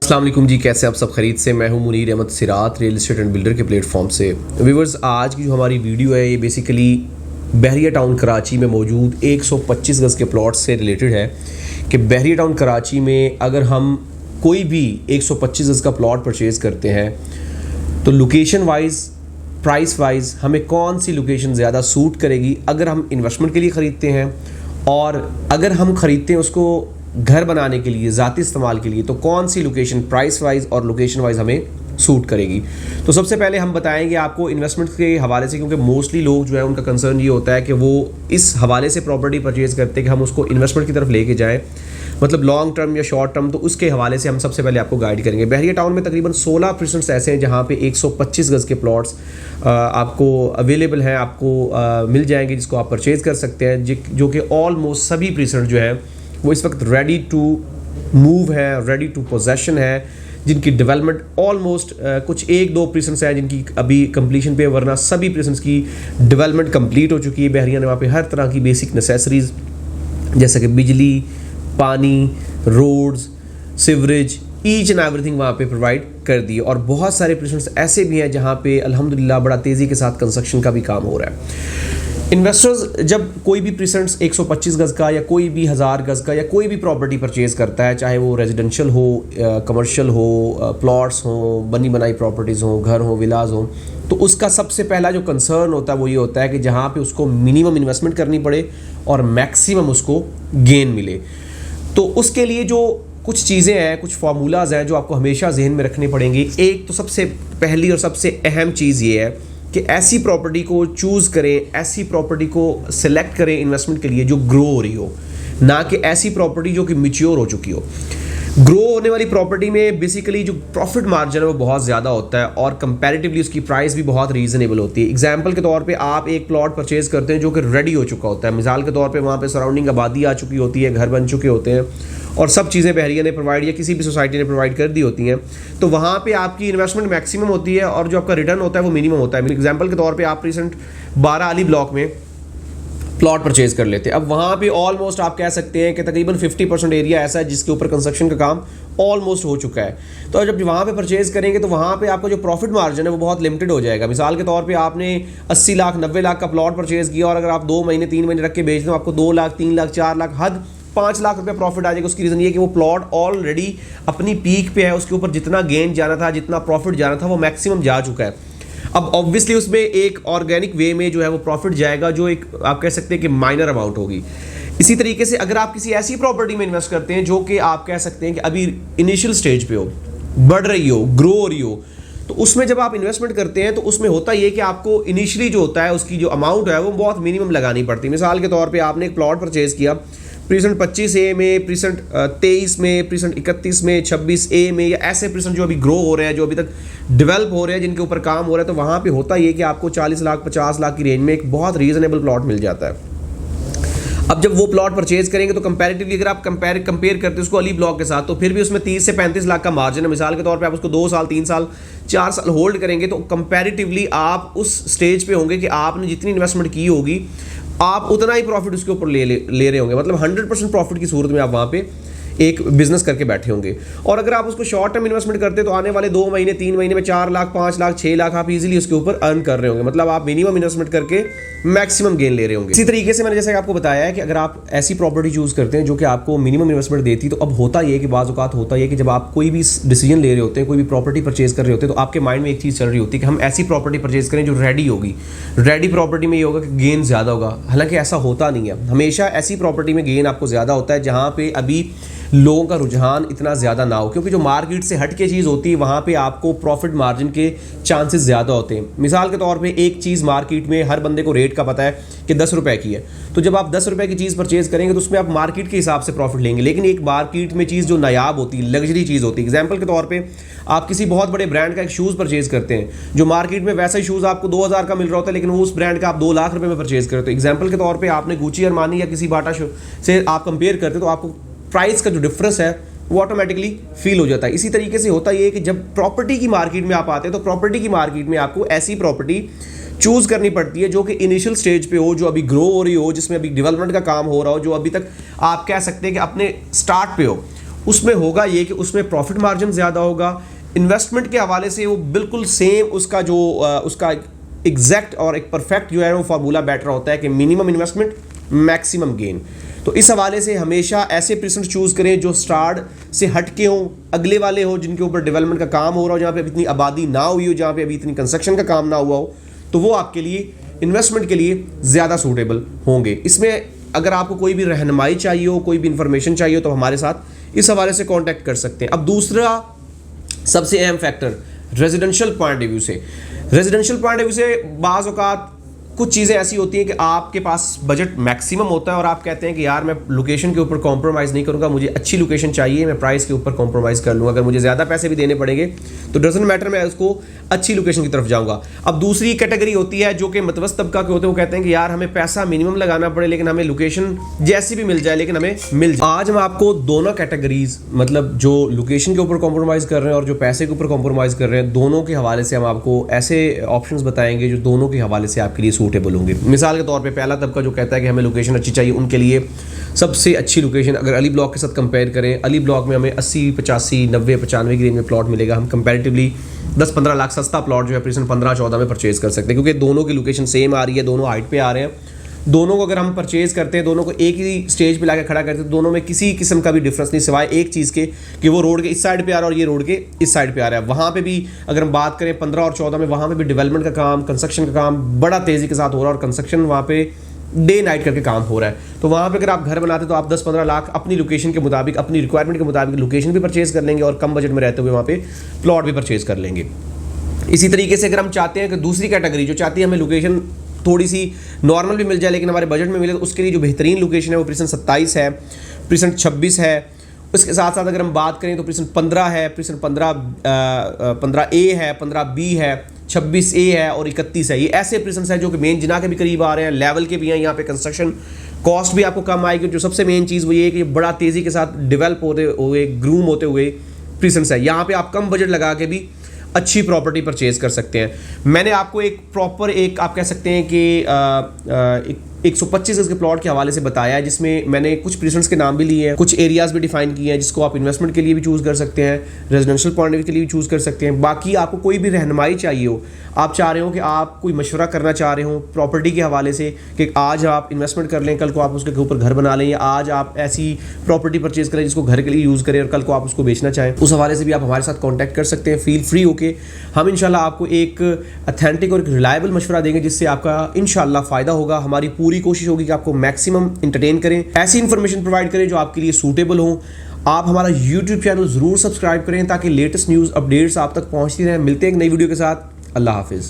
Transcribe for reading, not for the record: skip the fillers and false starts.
अस्सलाम वालेकुम जी, कैसे आप सब खरीद से। मैं हूं मुनीर अहमद सिरात, रियल एस्टेट एंड बिल्डर के प्लेटफॉर्म से। व्यूवर्स, आज की जो हमारी वीडियो है ये बेसिकली बहरिया टाउन कराची में मौजूद 125 गज़ के प्लॉट से रिलेटेड है कि बहरिया टाउन कराची में अगर हम कोई भी 125 गज़ का प्लॉट परचेज़ करते हैं तो लोकेशन वाइज, प्राइस वाइज हमें कौन सी लोकेशन ज़्यादा सूट करेगी अगर हम इन्वेस्टमेंट के लिए ख़रीदते हैं, और अगर हम ख़रीदते हैं उसको घर बनाने के लिए, ज़ाती इस्तेमाल के लिए, तो कौन सी लोकेशन प्राइस वाइज और लोकेशन वाइज हमें सूट करेगी। तो सबसे पहले हम बताएंगे आपको इन्वेस्टमेंट के हवाले से, क्योंकि मोस्टली लोग जो है उनका कंसर्न ये होता है कि वो इस हवाले से प्रॉपर्टी परचेज़ करते हैं कि हम उसको इन्वेस्टमेंट की तरफ लेके जाएं, मतलब लॉन्ग टर्म या शॉर्ट टर्म। तो उसके हवाले से हम सबसे पहले आपको गाइड करेंगे। बहरिया टाउन में तकरीबन 16% ऐसे हैं जहाँ पे 125 गज़ के प्लॉट्स आपको अवेलेबल हैं, आपको मिल जाएंगे, जिसको आप परचेज़ कर सकते हैं, जो कि ऑलमोस्ट सभी परसेंट जो है वो इस वक्त रेडी टू मूव है, रेडी टू पोजेशन है, जिनकी डेवलपमेंट ऑलमोस्ट कुछ 1-2% है जिनकी अभी कंप्लीशन पे है, वरना सभी परसेंट्स की डेवलपमेंट कंप्लीट हो चुकी है। बहरिया ने वहाँ पे हर तरह की बेसिक नेसेसरीज़ जैसे कि बिजली, पानी, roads, sewerage, each and everything वहाँ पे प्रोवाइड कर दी। और बहुत सारे परसेंट्स ऐसे भी हैं जहाँ पे अल्हम्दुलिल्लाह बड़ा तेज़ी के साथ कंस्ट्रक्शन का भी काम हो रहा है। इन्वेस्टर्स जब कोई भी परसेंट्स 125 गज़ का या कोई भी 1000 गज़ का या कोई भी प्रॉपर्टी परचेज़ करता है, चाहे वो रेजिडेंशियल हो, कमर्शियल हो, प्लॉट्स हो, बनी बनाई प्रॉपर्टीज़ हो, घर हो, विलाज हो, तो उसका सबसे पहला जो कंसर्न होता है वो ये होता है कि जहाँ पे उसको मिनिमम इन्वेस्टमेंट करनी पड़े और मैक्सिमम उसको गेन मिले। तो उसके लिए जो कुछ चीज़ें हैं, कुछ फार्मूलाज हैं जो आपको हमेशा जहन में रखने पड़ेंगे। एक तो सबसे पहली और सबसे अहम चीज़ ये है कि ऐसी प्रॉपर्टी को चूज़ करें, ऐसी प्रॉपर्टी को सिलेक्ट करें इन्वेस्टमेंट के लिए जो ग्रो हो रही हो, ना कि ऐसी प्रॉपर्टी जो कि मैच्योर हो चुकी हो। ग्रो होने वाली प्रॉपर्टी में बेसिकली जो प्रॉफिट मार्जिन है वो बहुत ज़्यादा होता है और कंपैरेटिवली उसकी प्राइस भी बहुत रीज़नेबल होती है। एग्जांपल के तौर पे आप एक प्लॉट परचेज़ करते हैं जो कि रेडी हो चुका होता है, मिसाल के तौर पे वहाँ पे सराउंडिंग आबादी आ चुकी होती है, घर बन चुके होते हैं और सब चीज़ें बहरिया ने प्रोवाइड या किसी भी सोसाइटी ने प्रोवाइड कर दी होती हैं, तो वहाँ पे आपकी इन्वेस्टमेंट मैक्सिमम होती है और जो आपका रिटर्न होता है वो मिनिमम होता है। एग्जाम्पल के तौर पर आप रिसेंट 12 अली ब्लॉक में प्लॉट परचेज कर लेते हैं। अब वहाँ पे ऑलमोस्ट आप कह सकते हैं कि तकरीबन 50% एरिया ऐसा है जिसके ऊपर कंस्ट्रक्शन का काम ऑलमोस्ट हो चुका है। तो जब वहाँ पे परचेज करेंगे तो वहाँ पे आपका जो प्रॉफिट मार्जिन है वो बहुत लिमिटेड हो जाएगा। मिसाल के तौर पे आपने 80 लाख 90 लाख का प्लॉट परचेज किया और अगर आप 2 महीने 3 महीने रख के बेच दें आपको 2 लाख 3 लाख 4 लाख हद 5 लाख रुपये प्रॉफिट आ जाएगा। उसकी रीज़न ये है कि वो प्लॉट ऑलरेडी अपनी पीक पे है, उसके ऊपर जितना गेन जाना था, जितना प्रॉफिट जाना था वो मैक्सिमम जा चुका है। अब ऑब्वियसली उसमें एक ऑर्गेनिक वे में जो है वो प्रॉफिट जाएगा जो एक आप कह सकते हैं कि माइनर अमाउंट होगी। इसी तरीके से अगर आप किसी ऐसी प्रॉपर्टी में इन्वेस्ट करते हैं जो कि आप कह सकते हैं कि अभी इनिशियल स्टेज पे हो, बढ़ रही हो, ग्रो हो रही हो, तो उसमें जब आप इन्वेस्टमेंट करते हैं तो उसमें होता ये कि आपको इनिशियली जो होता है उसकी जो अमाउंट है वो बहुत मिनिमम लगानी पड़ती है। मिसाल के तौर पर आपने एक प्लॉट परचेज किया प्रीसेंट 25A में, प्रीसेंट 23 में, प्रीसेंट 31 में, 26A में, या ऐसे प्रीसेंट जो अभी ग्रो हो रहे हैं, जो अभी तक डेवलप हो रहे हैं, जिनके ऊपर काम हो रहा है, तो वहाँ पे होता ये कि आपको 40 लाख 50 लाख की रेंज में एक बहुत रीजनेबल प्लॉट मिल जाता है। अब जब वो प्लॉट परचेज करेंगे तो कंपैरेटिवली अगर आप कंपेयर करते हैं उसको अली ब्लॉक के साथ, तो फिर भी उसमें 30 से 35 लाख का मार्जिन है। मिसाल के तौर पे आप उसको 2 साल 3 साल 4 साल होल्ड करेंगे तो कंपैरेटिवली आप उस स्टेज पे होंगे कि आपने जितनी इन्वेस्टमेंट की होगी आप उतना ही प्रॉफिट उसके ऊपर ले रहे होंगे, मतलब 100% प्रॉफिट की सूरत में आप वहाँ पे एक बिजनेस करके बैठे होंगे। और अगर आप उसको शॉर्ट टर्म इन्वेस्टमेंट करते हैं तो आने वाले 2 महीने 3 महीने में 4 लाख 5 लाख 6 लाख आप इजीली उसके ऊपर अर्न कर रहे होंगे, मतलब आप मिनिमम इन्वेस्टमेंट करके मैक्सिमम गेन ले रहे होंगे। इसी तरीके से मैंने जैसे आपको बताया है कि अगर आप ऐसी प्रॉपर्टी चूज करते हैं जो कि आपको मिनिमम इन्वेस्टमेंट देती, तो अब होता ये कि बाज़ औक़ात होता है कि जब आप कोई भी डिसीजन ले रहे होते हैं, कोई भी प्रॉपर्टी परचेज कर रहे होते हैं, तो आपके माइंड में एक चीज़ चल रही होती है कि हम ऐसी प्रॉपर्टी परचेज करें जो रेडी होगी। रेडी प्रॉपर्टी में ये होगा कि गेन ज़्यादा होगा, हालांकि ऐसा होता नहीं है। हमेशा ऐसी प्रॉपर्टी में गेन आपको ज़्यादा होता है जहाँ पे अभी लोगों का रुझान इतना ज़्यादा ना हो, क्योंकि जो मार्केट से हट के चीज़ होती है वहाँ पे आपको प्रॉफिट मार्जिन के चांसेस ज़्यादा होते हैं। मिसाल के तौर पे एक चीज़ मार्केट में हर बंदे को रेट का पता है कि 10 रुपये की है, तो जब आप 10 रुपये की चीज़ परचेज करेंगे तो उसमें आप मार्केट के हिसाब से प्रॉफिट लेंगे। लेकिन एक मार्केट में चीज़ जो नायाब होती है, लग्जरी चीज़ होती है, एग्जाम्पल के तौर पर आप किसी बहुत बड़े ब्रांड का एक शूज़ परचेज करते हैं, जो मार्केट में वैसा ही शूज़ आपको 2000 का मिल रहा होता है, लेकिन वो उस ब्रांड का आप 2 लाख रुपये में परचेज करते हो। एग्जाम्पल के तौर पर आपने गुची अरमानी या किसी बाटा से आप कंपेयर करते तो आपको प्राइस का जो डिफरेंस है वो ऑटोमेटिकली फील हो जाता है। इसी तरीके से होता ये है कि जब प्रॉपर्टी की मार्केट में आप आते हैं तो प्रॉपर्टी की मार्केट में आपको ऐसी प्रॉपर्टी चूज़ करनी पड़ती है जो कि इनिशियल स्टेज पे हो, जो अभी ग्रो हो रही हो, जिसमें अभी डेवलपमेंट का काम हो रहा हो, जो अभी तक आप कह सकते हैं कि अपने स्टार्ट पे हो। उसमें होगा ये कि उसमें प्रॉफिट मार्जिन ज़्यादा होगा। इन्वेस्टमेंट के हवाले से वो बिल्कुल सेम उसका जो उसका एग्जैक्ट और एक परफेक्ट जो है वो फार्मूला बैटर होता है कि मिनिमम इन्वेस्टमेंट मैक्सिमम गेन। तो इस हवाले से हमेशा ऐसे प्रीसेंट चूज़ करें जो स्टार्ट से हट के हों, अगले वाले हो, जिनके ऊपर डेवलपमेंट का काम हो रहा हो, जहाँ पे अभी इतनी आबादी ना हुई हो, जहाँ पे अभी इतनी कंस्ट्रक्शन का काम ना हुआ हो, तो वो आपके लिए इन्वेस्टमेंट के लिए ज़्यादा सूटेबल होंगे। इसमें अगर आपको कोई भी रहनुमाई चाहिए हो, कोई भी इंफॉर्मेशन चाहिए हो, तो हमारे साथ इस हवाले से कॉन्टैक्ट कर सकते हैं। अब दूसरा सबसे अहम factor residential point of view से, रेजिडेंशियल पॉइंट ऑफ व्यू से बाज़ औक़ात कुछ चीज़ें ऐसी होती हैं कि आपके पास बजट मैक्सिमम होता है और आप कहते हैं कि यार मैं लोकेशन के ऊपर कॉम्प्रोमाइज़ नहीं करूँगा, मुझे अच्छी लोकेशन चाहिए, मैं प्राइस के ऊपर कॉम्प्रोमाइज़ कर लूँगा, अगर मुझे ज़्यादा पैसे भी देने पड़ेंगे तो डजंट मैटर, मैं उसको अच्छी लोकेशन की तरफ जाऊँगा। अब दूसरी कैटेगरी होती है जो कि मतवस्त तबका के होते हैं, वो कहते हैं कि यार हमें पैसा मिनिमम लगाना पड़े लेकिन हमें लोकेशन जैसी भी मिल जाए लेकिन हमें मिल जाए। आज हम आपको दोनों कैटेगरीज, मतलब जो लोकेशन के ऊपर कॉम्प्रोमाइज़ कर रहे हैं और जो पैसे के ऊपर कॉम्प्रोमाइज़ कर रहे हैं, दोनों के हवाले से हम आपको ऐसे ऑप्शंस बताएंगे जो दोनों के हवाले से आपके लिए सूटेबल होंगे। मिसाल के तौर पे पहला तबका जो कहता है कि हमें लोकेशन अच्छी चाहिए, उनके लिए सबसे अच्छी लोकेशन अगर अली ब्लॉक के साथ कंपेयर करें, अली ब्लॉक में हमें 80, 85, 90, 95 की रेंज में प्लॉट मिलेगा। हम कंपैरेटिवली 10-15 लाख सस्ता प्लॉट जो है प्रीसेंट 15-14 में परचेज कर सकते हैं, क्योंकि दोनों की लोकेशन सेम आ रही है, दोनों हाइट पे आ रहे हैं। दोनों को अगर हम परचेज करते हैं, दोनों को एक ही स्टेज पे लाके खड़ा करते हैं, दोनों में किसी किस्म का भी डिफरेंस नहीं, सिवाय एक चीज़ के कि वो रोड के इस साइड पे आ रहा है और ये रोड के इस साइड पे आ रहा है। वहाँ पे भी अगर हम बात करें 15 और 14 में, वहाँ पे भी डेवलपमेंट का काम, कंस्ट्रक्शन का काम बड़ा तेज़ी के साथ हो रहा है और कंस्ट्रक्शन वहाँ पे डे नाइट करके काम हो रहा है। तो वहाँ पे अगर आप घर बनाते तो आप 10-15 लाख अपनी लोकेशन के मुताबिक, अपनी रिक्वायरमेंट के मुताबिक लोकेशन भी परचेज कर लेंगे और कम बजट में रहते हुए वहाँ पे प्लॉट भी परचेज कर लेंगे। इसी तरीके से अगर हम चाहते हैं कि दूसरी कैटेगरी जो चाहती है हमें लोकेशन थोड़ी सी नॉर्मल भी मिल जाए लेकिन हमारे बजट में मिले, तो उसके लिए जो बेहतरीन लोकेशन है वो प्रीसेंट 27 है, प्रीसेंट 26 है। उसके साथ साथ अगर हम बात करें तो प्रीसेंट 15 है, प्रीसेंट 15A है, 15B है, 26A है और 31 है। ये ऐसे प्रीसेंट्स हैं जो कि मेन जिना के भी करीब आ रहे हैं, लेवल के भी हैं। यहाँ पे कंस्ट्रक्शन कॉस्ट भी आपको कम आएगी। जो सबसे मेन चीज़ वो ये है कि बड़ा तेज़ी के साथ डेवलप होते हुए, ग्रूम होते हुए प्रीसेंट्स है। यहाँ पे आप कम बजट लगा के भी अच्छी प्रॉपर्टी परचेज कर सकते हैं। मैंने आपको एक प्रॉपर एक आप कह सकते हैं कि 125 गज के प्लॉट के हवाले से बताया है, जिसमें मैंने कुछ प्रीसेंट्स के नाम भी लिए हैं, कुछ एरियाज़ भी डिफाइन किए हैं जिसको आप इन्वेस्टमेंट के लिए भी चूज़ कर सकते हैं, रेजिडेंशियल पॉइंट ऑफ व्यू के लिए भी चूज़ कर सकते हैं। बाकी आपको कोई भी रहनुमाई चाहिए हो, आप चाह रहे हो कि आप कोई मशवरा करना चाह रहे हो प्रॉपर्टी के हवाले से कि आज आप इन्वेस्टमेंट कर लें, कल को आप उसके ऊपर घर बना लें, या आज आप ऐसी प्रॉपर्टी परचेज करें जिसको घर के लिए यूज़ करें और कल को आप उसको बेचना चाहें, उस हवाले से भी आप हमारे साथ कॉन्टैक्ट कर सकते हैं। फील फ्री होके हम इंशाल्लाह आपको एक अथेंटिक और एक रिलायबल मशवरा देंगे जिससे आपका इंशाल्लाह फ़ायदा होगा। हमारी पूरी कोशिश होगी कि आपको मैक्सिमम एंटरटेन करें, ऐसी इन्फॉर्मेशन प्रोवाइड करें जो आपके लिए सूटेबल हो। आप हमारा यूट्यूब चैनल ज़रूर सब्सक्राइब करें ताकि लेटेस्ट न्यूज़ अपडेट्स आप तक पहुँचती रहें। मिलते हैं एक नई वीडियो के साथ। अल्लाह हाफिज़।